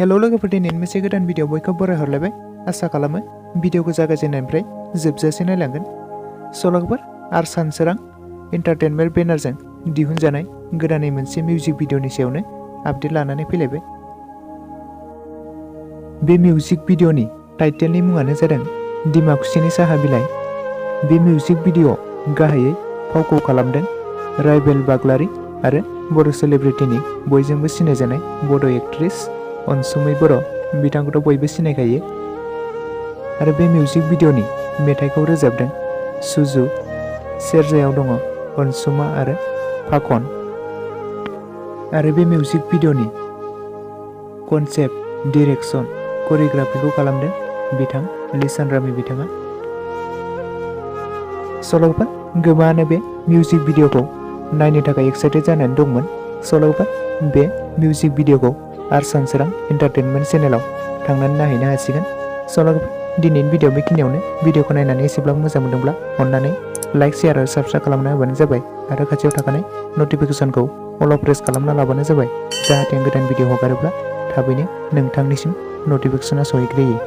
Hello लोगोफोर, दिनै मोनसे गोदान भिडिअ बयखौबो बराय हरलायबाय। आसा खालामो भिडिअखौ जागायजेननायनिफ्राय जोबजासिम नायलांगोन। लोगोफोर, आर सानसोरां एन्टारटेनमेन्ट बेनारजों दिहुनजानाय गोदानै मोनसे मिउजिक भिडिअनि सायावनो आपडेट लानानै फैलायबाय। बे मिउजिक भिडिअनि टाइटेलनि मुङानो जादों दिमाकुसिनि साहा बिलाइ। बे मिउजिक भिडिअ गाहायै फावखौ खालामदों राइबेल बाग्लारि आरो बर' सेलिब्रिटिनि बयजोंबो सिनायजानाय बड' एक्ट्रेस अनसुमै बर'। बिथांखौथ' बयबो सिनायखायो। आरो बे मिउजिक भिडिअनि मेथाइखौ रोजाबदों सुजु, सेरजायाव दङ अनसुमा आरो फाखन। आरो बे मिउजिक भिडिअनि कनसेप्ट, डिरेक्सन, करिय'ग्राफिखौ खालामदों बिथां लिसान रामि बिथाङा। लोगोफोर, गोबाङानो बे मिउजिक भिडिअखौ नायनो थाखाय एक्साइटेड जानानै दंमोन। लोगोफोर, बे मिउजिक भिडिअखौ आर सानसोरां एन्टारटेनमेन्ट चेनेलाव थांनानै नायहैनो हासिगोन। लोगोफोर, दिनैनि भिडिअ बेखिनियावनो। भिडिअखौ नायनानै एसेब्लाबो मोजां मोनदोंब्ला अननानै लाइक, शेयार आरो साबस्क्राइब खालामना होबानो जाबाय। आरो खाथियाव थाखानाय नटिफिकेसनखौ अल प्रेस खालामना लाबानो जाबाय, जाहाथे गोदान भिडिअ हगारोब्ला थाबैनो नोंथांनिसिम नटिफिकेसना सहैग्रोयो।